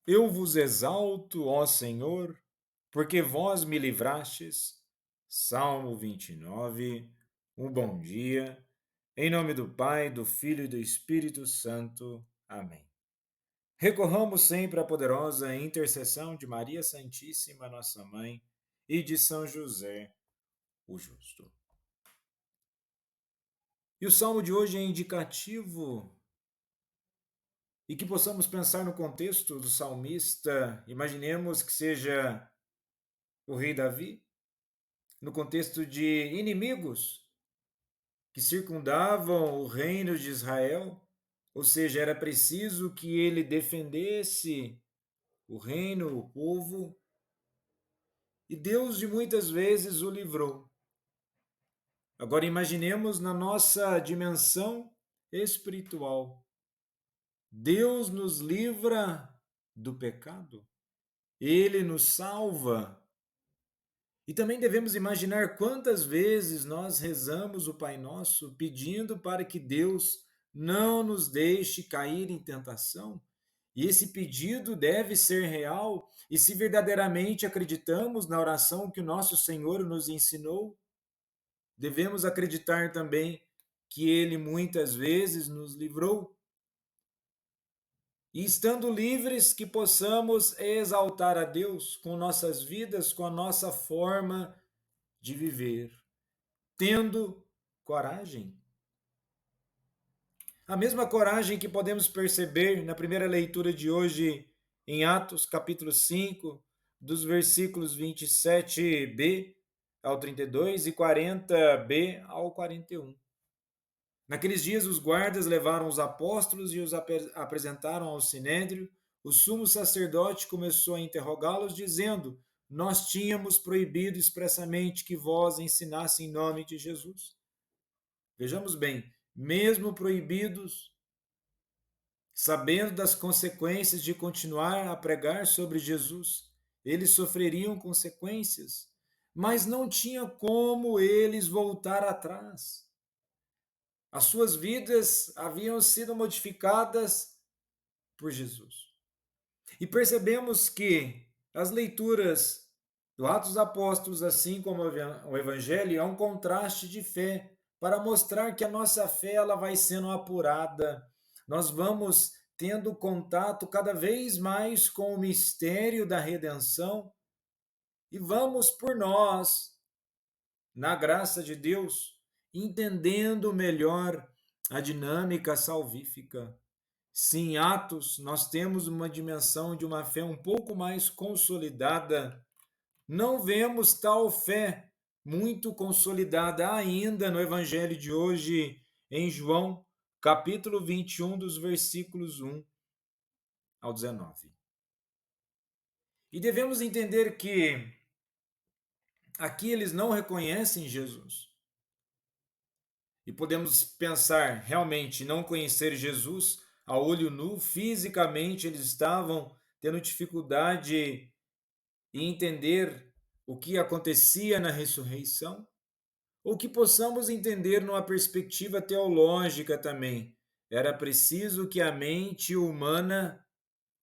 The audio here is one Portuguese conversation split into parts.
Eu vos exalto, ó Senhor, porque vós me livrastes. Salmo 29. Um bom dia. Em nome do Pai, do Filho e do Espírito Santo. Amém. Recorramos sempre à poderosa intercessão de Maria Santíssima, nossa Mãe, e de São José, o Justo. E o salmo de hoje é indicativo e que possamos pensar no contexto do salmista. Imaginemos que seja o rei Davi, no contexto de inimigos que circundavam o reino de Israel, ou seja, era preciso que ele defendesse o reino, o povo, e Deus de muitas vezes o livrou. Agora imaginemos na nossa dimensão espiritual. Deus nos livra do pecado, ele nos salva. E também devemos imaginar quantas vezes nós rezamos o Pai Nosso pedindo para que Deus não nos deixe cair em tentação. E esse pedido deve ser real, e se verdadeiramente acreditamos na oração que o nosso Senhor nos ensinou, devemos acreditar também que Ele muitas vezes nos livrou. E estando livres, que possamos exaltar a Deus com nossas vidas, com a nossa forma de viver, tendo coragem. A mesma coragem que podemos perceber na primeira leitura de hoje em Atos, capítulo 5, dos versículos 27b ao 32 e 40b ao 41. Naqueles dias, os guardas levaram os apóstolos e os apresentaram ao sinédrio. O sumo sacerdote começou a interrogá-los, dizendo: Nós tínhamos proibido expressamente que vós ensinasse em nome de Jesus. Vejamos bem, mesmo proibidos, sabendo das consequências de continuar a pregar sobre Jesus, eles sofreriam consequências, mas não tinha como eles voltar atrás. As suas vidas haviam sido modificadas por Jesus. E percebemos que as leituras do Atos dos Apóstolos, assim como o Evangelho, é um contraste de fé para mostrar que a nossa fé ela vai sendo apurada. Nós vamos tendo contato cada vez mais com o mistério da redenção e vamos por nós, na graça de Deus, entendendo melhor a dinâmica salvífica. Sim, em Atos, nós temos uma dimensão de uma fé um pouco mais consolidada. Não vemos tal fé muito consolidada ainda no Evangelho de hoje, em João, capítulo 21, dos versículos 1 ao 19. E devemos entender que aqui eles não reconhecem Jesus. E podemos pensar, realmente, não conhecer Jesus a olho nu, fisicamente eles estavam tendo dificuldade em entender o que acontecia na ressurreição, ou que possamos entender numa perspectiva teológica também. Era preciso que a mente humana,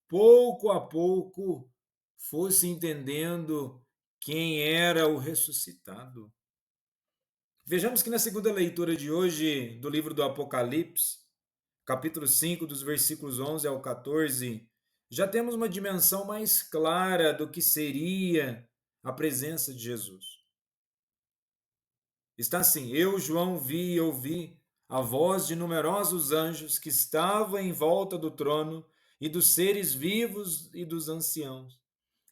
pouco a pouco, fosse entendendo quem era o ressuscitado. Vejamos que na segunda leitura de hoje do livro do Apocalipse, capítulo 5, dos versículos 11 ao 14, já temos uma dimensão mais clara do que seria a presença de Jesus. Está assim: Eu, João, vi e ouvi a voz de numerosos anjos que estavam em volta do trono e dos seres vivos e dos anciãos.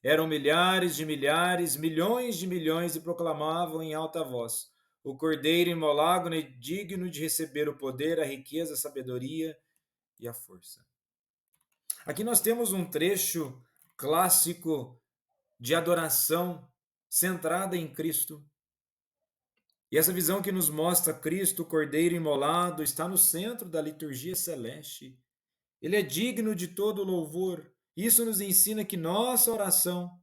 Eram milhares de milhares, milhões de milhões e proclamavam em alta voz: O Cordeiro imolado é digno de receber o poder, a riqueza, a sabedoria e a força. Aqui nós temos um trecho clássico de adoração centrada em Cristo. E essa visão que nos mostra Cristo, o Cordeiro imolado, está no centro da liturgia celeste. Ele é digno de todo louvor. Isso nos ensina que nossa oração,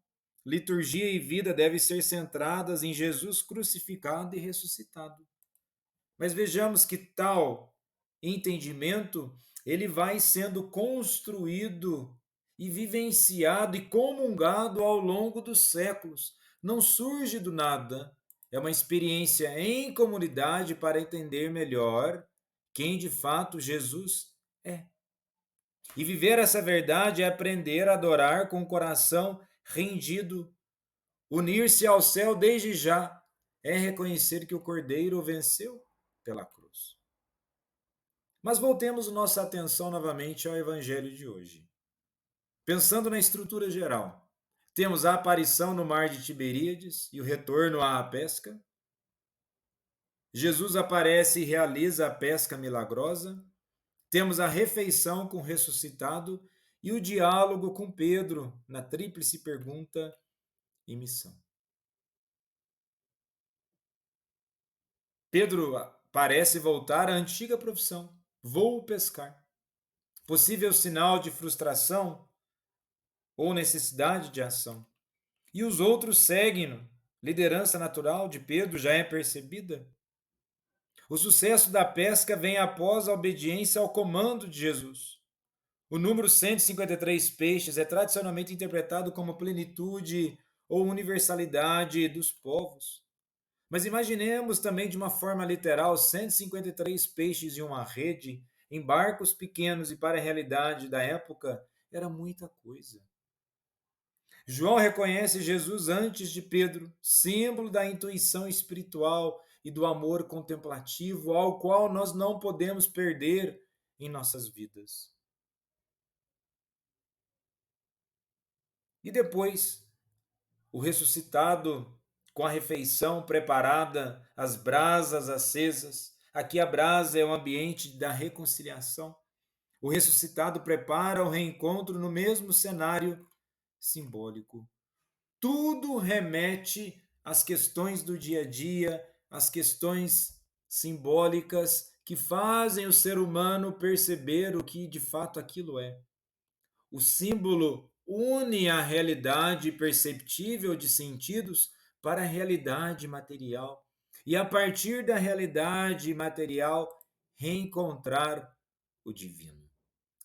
liturgia e vida devem ser centradas em Jesus crucificado e ressuscitado. Mas vejamos que tal entendimento, ele vai sendo construído e vivenciado e comungado ao longo dos séculos. Não surge do nada. É uma experiência em comunidade para entender melhor quem de fato Jesus é. E viver essa verdade é aprender a adorar com o coração rendido. Unir-se ao céu desde já é reconhecer que o Cordeiro venceu pela cruz. Mas voltemos nossa atenção novamente ao Evangelho de hoje. Pensando na estrutura geral, temos a aparição no mar de Tiberíades e o retorno à pesca. Jesus aparece e realiza a pesca milagrosa. Temos a refeição com o ressuscitado e o diálogo com Pedro na tríplice pergunta e missão. Pedro parece voltar à antiga profissão: vou pescar. Possível sinal de frustração ou necessidade de ação. E os outros seguem-no. Liderança natural de Pedro já é percebida. O sucesso da pesca vem após a obediência ao comando de Jesus. O número 153 peixes é tradicionalmente interpretado como plenitude ou universalidade dos povos. Mas imaginemos também de uma forma literal 153 peixes em uma rede, em barcos pequenos, e para a realidade da época era muita coisa. João reconhece Jesus antes de Pedro, símbolo da intuição espiritual e do amor contemplativo, ao qual nós não podemos perder em nossas vidas. E depois, o ressuscitado, com a refeição preparada, as brasas acesas. Aqui a brasa é o ambiente da reconciliação. O ressuscitado prepara o reencontro no mesmo cenário simbólico. Tudo remete às questões do dia a dia, às questões simbólicas que fazem o ser humano perceber o que de fato aquilo é. O símbolo une a realidade perceptível de sentidos para a realidade material. E a partir da realidade material, reencontrar o divino.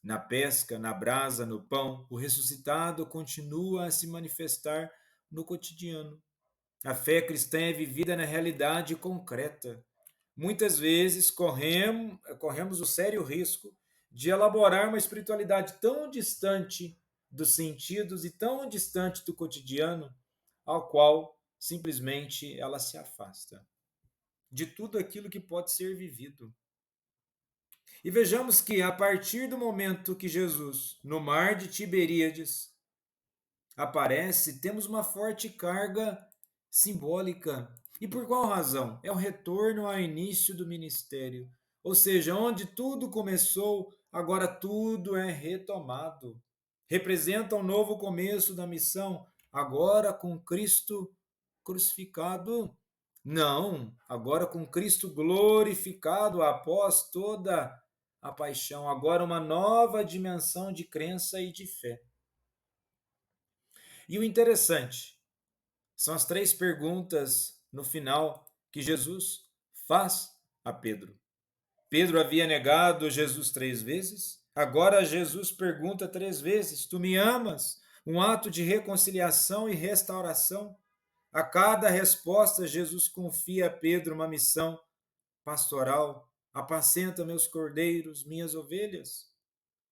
Na pesca, na brasa, no pão, o ressuscitado continua a se manifestar no cotidiano. A fé cristã é vivida na realidade concreta. Muitas vezes corremos o sério risco de elaborar uma espiritualidade tão distante dos sentidos e tão distante do cotidiano, ao qual simplesmente ela se afasta de tudo aquilo que pode ser vivido. E vejamos que a partir do momento que Jesus, no mar de Tiberíades, aparece, temos uma forte carga simbólica. E por qual razão? É o retorno ao início do ministério. Ou seja, onde tudo começou, agora tudo é retomado. Representa um novo começo da missão, agora com Cristo crucificado. Não, agora com Cristo glorificado após toda a paixão, agora uma nova dimensão de crença e de fé. E o interessante são as três perguntas no final que Jesus faz a Pedro. Pedro havia negado Jesus 3 vezes, agora Jesus pergunta 3 vezes: Tu me amas? Um ato de reconciliação e restauração. A cada resposta, Jesus confia a Pedro uma missão pastoral: apacenta meus cordeiros, minhas ovelhas.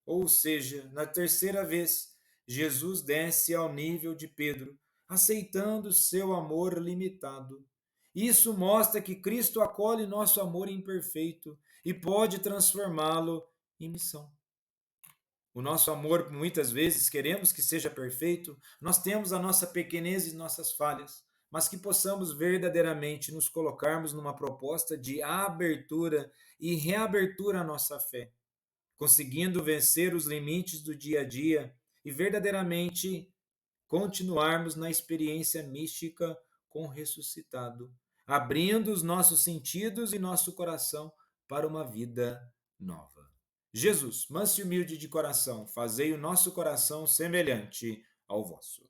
Ou seja, na terceira vez, Jesus desce ao nível de Pedro, aceitando seu amor limitado. Isso mostra que Cristo acolhe nosso amor imperfeito e pode transformá-lo em missão. O nosso amor, muitas vezes, queremos que seja perfeito, nós temos a nossa pequenez e nossas falhas, mas que possamos verdadeiramente nos colocarmos numa proposta de abertura e reabertura à nossa fé, conseguindo vencer os limites do dia a dia e verdadeiramente continuarmos na experiência mística com o ressuscitado, abrindo os nossos sentidos e nosso coração para uma vida nova. Jesus, manso e humilde de coração, fazei o nosso coração semelhante ao vosso.